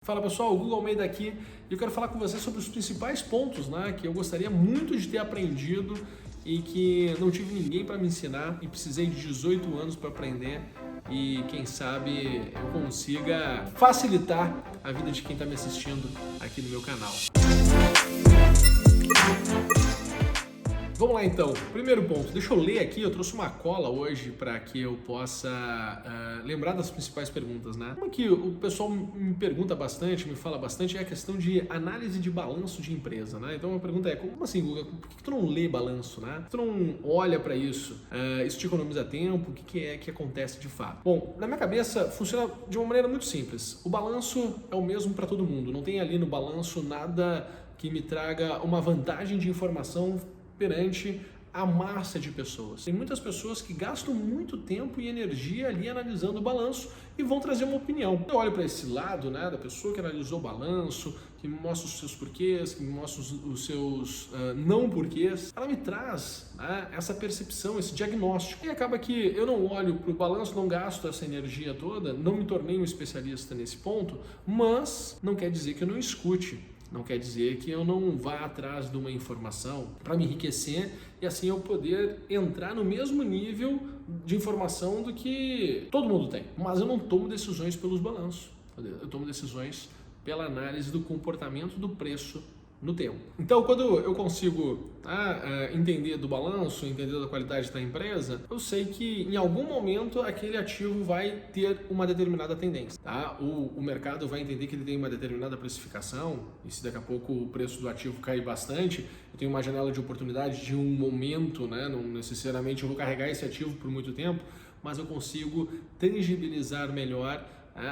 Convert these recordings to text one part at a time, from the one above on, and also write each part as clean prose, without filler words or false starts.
Fala pessoal, o Google Almeida aqui e eu quero falar com você sobre os principais pontos, que eu gostaria muito de ter aprendido e que não tive ninguém para me ensinar e precisei de 18 anos para aprender e quem sabe eu consiga facilitar a vida de quem está me assistindo aqui no meu canal. Vamos lá então, primeiro ponto, deixa eu ler aqui, eu trouxe uma cola hoje para que eu possa lembrar das principais perguntas, Uma que o pessoal me pergunta bastante, me fala bastante, é a questão de análise de balanço de empresa, Então a pergunta é, como assim, Guga, por que tu não lê balanço, Por que tu não olha para isso? Isso te economiza tempo? O que é que acontece de fato? Bom, na minha cabeça funciona de uma maneira muito simples, o balanço é o mesmo para todo mundo, não tem ali no balanço nada que me traga uma vantagem de informação perante a massa de pessoas. Tem muitas pessoas que gastam muito tempo e energia ali analisando o balanço e vão trazer uma opinião. Eu olho para esse lado, da pessoa que analisou o balanço, que me mostra os seus porquês, que me mostra os seus não porquês. Ela me traz essa percepção, esse diagnóstico. E acaba que eu não olho para o balanço, não gasto essa energia toda, não me tornei um especialista nesse ponto, mas não quer dizer que eu não escute. Não quer dizer que eu não vá atrás de uma informação para me enriquecer e assim eu poder entrar no mesmo nível de informação do que todo mundo tem. Mas eu não tomo decisões pelos balanços, eu tomo decisões pela análise do comportamento do preço no tempo. Então, quando eu consigo entender do balanço, entender da qualidade da empresa, eu sei que em algum momento aquele ativo vai ter uma determinada tendência. O mercado vai entender que ele tem uma determinada precificação e se daqui a pouco o preço do ativo cair bastante, eu tenho uma janela de oportunidade de um momento, não necessariamente eu vou carregar esse ativo por muito tempo, mas eu consigo tangibilizar melhor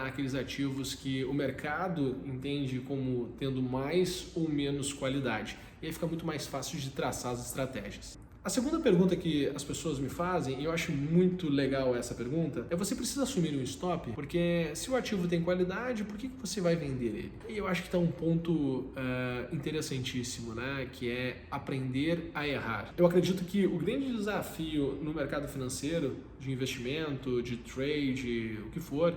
aqueles ativos que o mercado entende como tendo mais ou menos qualidade. E aí fica muito mais fácil de traçar as estratégias. A segunda pergunta que as pessoas me fazem, e eu acho muito legal essa pergunta, é: você precisa assumir um stop? Porque se o ativo tem qualidade, por que você vai vender ele? E eu acho que está um ponto interessantíssimo, que é aprender a errar. Eu acredito que o grande desafio no mercado financeiro, de investimento, de trade, o que for,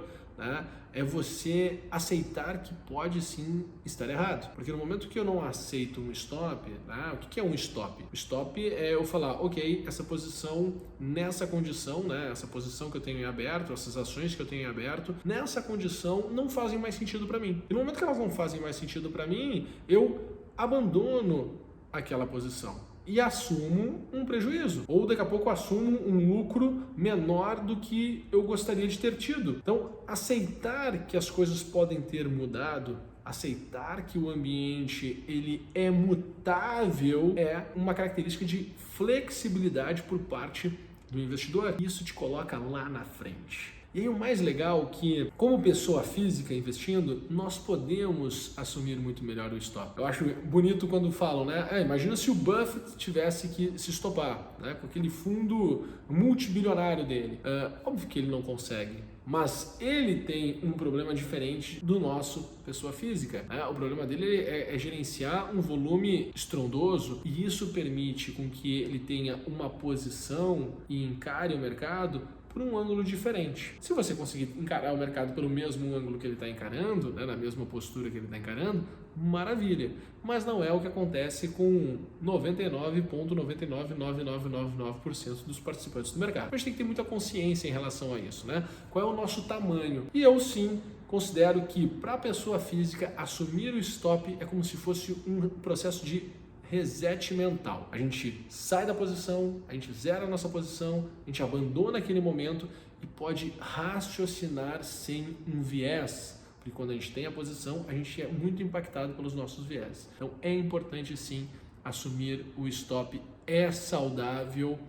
é você aceitar que pode sim estar errado. Porque no momento que eu não aceito um stop, o que é um stop? O stop é eu falar, ok, essa posição nessa condição, essa posição que eu tenho em aberto, essas ações que eu tenho em aberto, nessa condição não fazem mais sentido para mim. E no momento que elas não fazem mais sentido para mim, eu abandono aquela posição e assumo um prejuízo, ou daqui a pouco assumo um lucro menor do que eu gostaria de ter tido. Então, aceitar que as coisas podem ter mudado, aceitar que o ambiente ele é mutável, é uma característica de flexibilidade por parte do investidor. Isso te coloca lá na frente. E aí o mais legal é que, como pessoa física investindo, nós podemos assumir muito melhor o stop. Eu acho bonito quando falam, imagina se o Buffett tivesse que se estopar, com aquele fundo multibilionário dele. Óbvio que ele não consegue, mas ele tem um problema diferente do nosso pessoa física. O problema dele é gerenciar um volume estrondoso e isso permite com que ele tenha uma posição e encare o mercado por um ângulo diferente. Se você conseguir encarar o mercado pelo mesmo ângulo que ele está encarando, na mesma postura que ele está encarando, maravilha. Mas não é o que acontece com 99,99999% dos participantes do mercado. A gente tem que ter muita consciência em relação a isso, Qual é o nosso tamanho? E eu sim considero que para a pessoa física assumir o stop é como se fosse um processo de reset mental. A gente sai da posição, a gente zera a nossa posição, a gente abandona aquele momento e pode raciocinar sem um viés. Porque quando a gente tem a posição, a gente é muito impactado pelos nossos viés. Então é importante sim assumir o stop. É saudável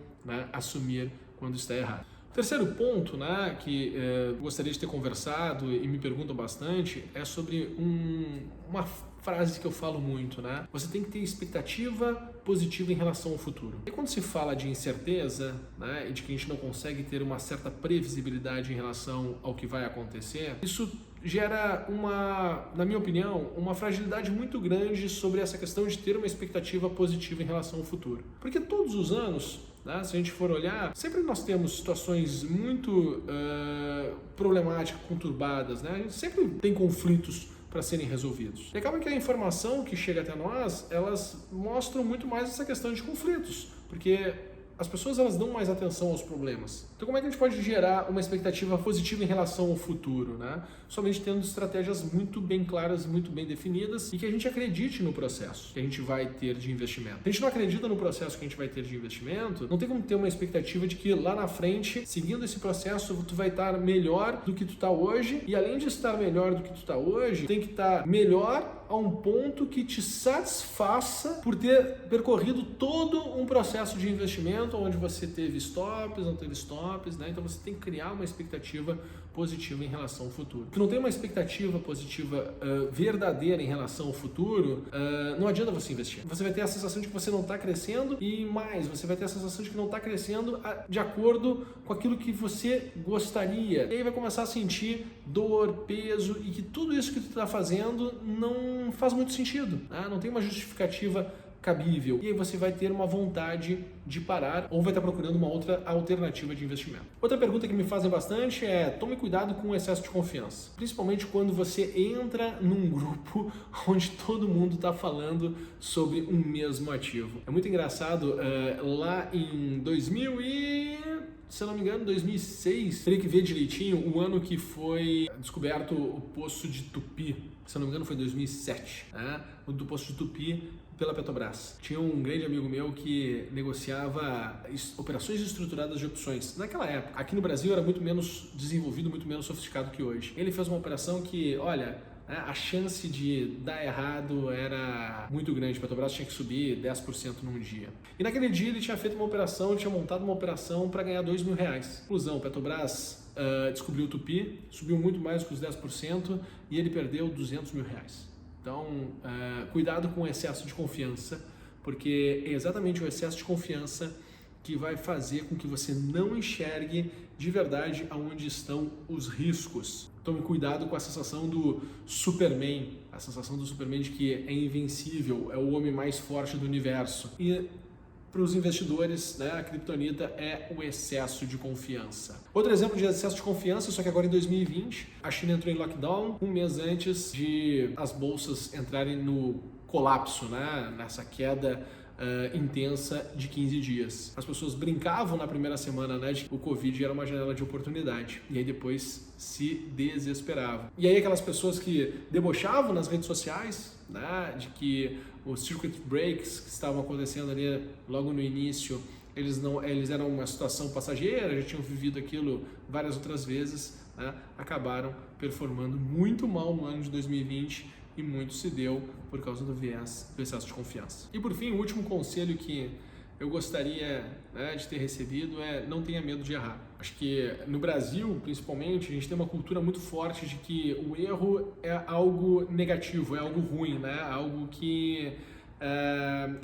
assumir quando está errado. Terceiro ponto, que gostaria de ter conversado e me perguntam bastante, é sobre uma frase que eu falo muito, Você tem que ter expectativa positiva em relação ao futuro. E quando se fala de incerteza, e de que a gente não consegue ter uma certa previsibilidade em relação ao que vai acontecer, isso gera na minha opinião, uma fragilidade muito grande sobre essa questão de ter uma expectativa positiva em relação ao futuro. Porque todos os anos, se a gente for olhar, sempre nós temos situações muito problemáticas, conturbadas, A gente sempre tem conflitos para serem resolvidos. E acaba que a informação que chega até nós, elas mostram muito mais essa questão de conflitos, porque as pessoas elas dão mais atenção aos problemas. Então como é que a gente pode gerar uma expectativa positiva em relação ao futuro, né? Somente tendo estratégias muito bem claras, muito bem definidas e que a gente acredite no processo que a gente vai ter de investimento. Se a gente não acredita no processo que a gente vai ter de investimento, não tem como ter uma expectativa de que lá na frente, seguindo esse processo, tu vai estar melhor do que tu está hoje e além de estar melhor do que tu está hoje, tem que estar melhor a um ponto que te satisfaça por ter percorrido todo um processo de investimento onde você teve stops, não teve stops, né? Então você tem que criar uma expectativa positiva em relação ao futuro. Se não tem uma expectativa positiva verdadeira em relação ao futuro, não adianta você investir. Você vai ter a sensação de que você não está crescendo e mais, você vai ter a sensação de que não está crescendo de acordo com aquilo que você gostaria. E aí vai começar a sentir dor, peso e que tudo isso que tu está fazendo não faz muito sentido, né? Não tem uma justificativa cabível. E aí você vai ter uma vontade de parar ou vai estar procurando uma outra alternativa de investimento. Outra pergunta que me fazem bastante é: tome cuidado com o excesso de confiança. Principalmente quando você entra num grupo onde todo mundo está falando sobre um mesmo ativo. É muito engraçado, lá em 2000 se eu não me engano, 2006, teria que ver direitinho o ano que foi descoberto o Poço de Tupi. Se eu não me engano, foi 2007, né? O do Poço de Tupi pela Petrobras. Tinha um grande amigo meu que negociava operações estruturadas de opções. Naquela época, aqui no Brasil era muito menos desenvolvido, muito menos sofisticado que hoje. Ele fez uma operação que, olha, a chance de dar errado era muito grande. A Petrobras tinha que subir 10% num dia. E naquele dia ele tinha feito uma operação, tinha montado uma operação para ganhar R$2.000. Conclusão, Petrobras descobriu o Tupi, subiu muito mais que os 10% e ele perdeu R$200.000. Então, cuidado com o excesso de confiança, porque é exatamente o excesso de confiança que vai fazer com que você não enxergue de verdade aonde estão os riscos. Tome cuidado com a sensação do Superman, a sensação do Superman de que é invencível, é o homem mais forte do universo. E para os investidores, né, a criptonita é o excesso de confiança. Outro exemplo de excesso de confiança, só que agora em 2020, a China entrou em lockdown um mês antes de as bolsas entrarem no colapso, né, nessa queda intensa de 15 dias. As pessoas brincavam na primeira semana, né, de que o Covid era uma janela de oportunidade e aí depois se desesperavam. E aí aquelas pessoas que debochavam nas redes sociais, né, de que os circuit breaks que estavam acontecendo ali logo no início, eles eram uma situação passageira, já tinham vivido aquilo várias outras vezes, né, acabaram performando muito mal no ano de 2020 e muito se deu por causa do viés do excesso de confiança. E por fim, o último conselho que eu gostaria, né, de ter recebido é: não tenha medo de errar. Acho que no Brasil, principalmente, a gente tem uma cultura muito forte de que o erro é algo negativo, é algo ruim, né? Algo que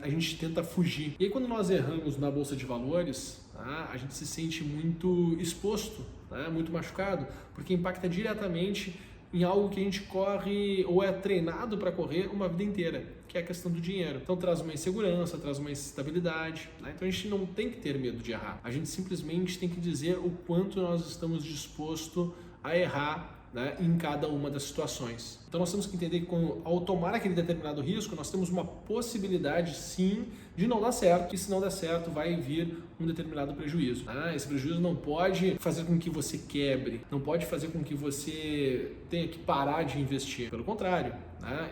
a gente tenta fugir. E aí quando nós erramos na Bolsa de Valores, tá, a gente se sente muito exposto, né, muito machucado, porque impacta diretamente em algo que a gente corre ou é treinado para correr uma vida inteira, que é a questão do dinheiro. Então traz uma insegurança, traz uma instabilidade, né? Então a gente não tem que ter medo de errar. A gente simplesmente tem que dizer o quanto nós estamos dispostos a errar, né, em cada uma das situações. Então nós temos que entender que ao tomar aquele determinado risco, nós temos uma possibilidade sim de não dar certo, e se não der certo vai vir um determinado prejuízo. Esse prejuízo não pode fazer com que você quebre, não pode fazer com que você tenha que parar de investir. Pelo contrário,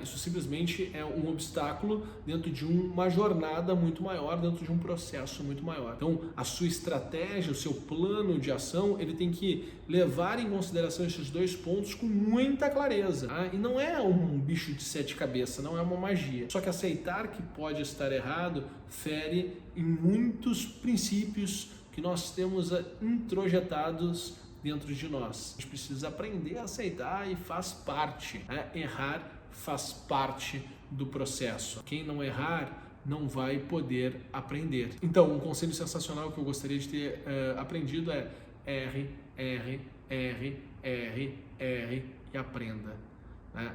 isso simplesmente é um obstáculo dentro de uma jornada muito maior, dentro de um processo muito maior. Então a sua estratégia, o seu plano de ação, ele tem que levar em consideração esses dois pontos com muita clareza. E não é um bicho de 7 cabeças, não é uma magia. Só que aceitar que pode estar errado fere em muitos princípios que nós temos introjetados dentro de nós. A gente precisa aprender a aceitar e faz parte. Errar faz parte do processo. Quem não errar não vai poder aprender. Então, um conselho sensacional que eu gostaria de ter aprendido é: erre, erre, erre, erre, erre e aprenda.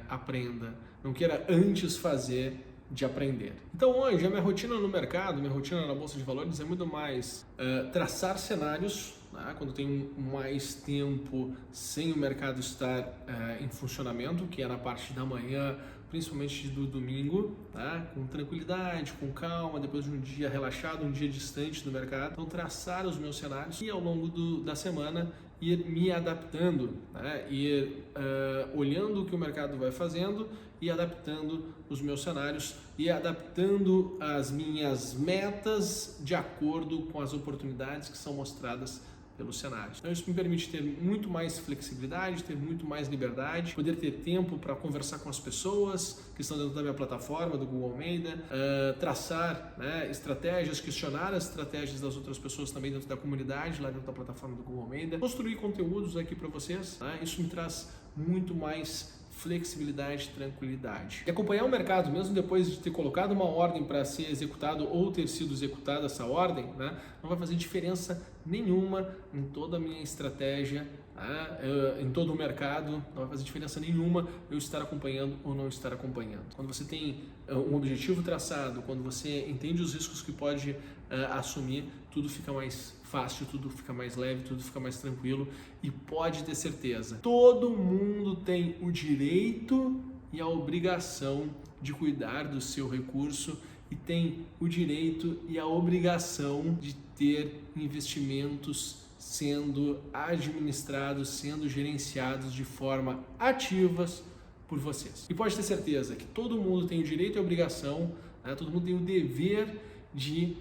Aprenda. Não queira antes fazer de aprender. Então hoje a minha rotina no mercado, minha rotina na Bolsa de Valores é muito mais traçar cenários, né? Quando eu tenho mais tempo sem o mercado estar em funcionamento, que é na parte da manhã, principalmente do domingo, tá? Com tranquilidade, com calma, depois de um dia relaxado, um dia distante do mercado. Então, traçar os meus cenários e ao longo da semana ir me adaptando, né? Ir olhando o que o mercado vai fazendo e adaptando os meus cenários e adaptando as minhas metas de acordo com as oportunidades que são mostradas pelos cenários. Então isso me permite ter muito mais flexibilidade, ter muito mais liberdade, poder ter tempo para conversar com as pessoas que estão dentro da minha plataforma, do Google Almeida, traçar, né, estratégias, questionar as estratégias das outras pessoas também dentro da comunidade, lá dentro da plataforma do Google Almeida, construir conteúdos aqui para vocês, né? Isso me traz muito mais flexibilidade e tranquilidade. E acompanhar o mercado, mesmo depois de ter colocado uma ordem para ser executado ou ter sido executada essa ordem, né, não vai fazer diferença nenhuma em toda a minha estratégia, né, em todo o mercado, não vai fazer diferença nenhuma eu estar acompanhando ou não estar acompanhando. Quando você tem um objetivo traçado, quando você entende os riscos que pode assumir, tudo fica mais fácil, tudo fica mais leve, tudo fica mais tranquilo e pode ter certeza, todo mundo tem o direito e a obrigação de cuidar do seu recurso e tem o direito e a obrigação de ter investimentos sendo administrados, sendo gerenciados de forma ativas por vocês. E pode ter certeza que todo mundo tem o direito e a obrigação, né, todo mundo tem o dever de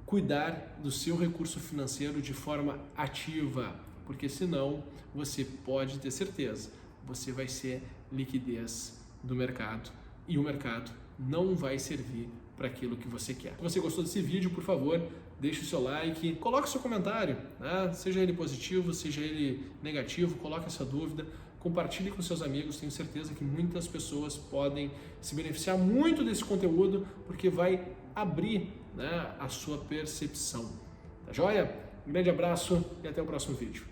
cuidar do seu recurso financeiro de forma ativa, porque senão você pode ter certeza, você vai ser liquidez do mercado e o mercado não vai servir para aquilo que você quer. Se você gostou desse vídeo, por favor, deixe o seu like, coloque o seu comentário, né? Seja ele positivo, seja ele negativo, coloque essa dúvida, compartilhe com seus amigos, tenho certeza que muitas pessoas podem se beneficiar muito desse conteúdo, porque vai abrir, né, a sua percepção. Tá joia? Um grande abraço e até o próximo vídeo.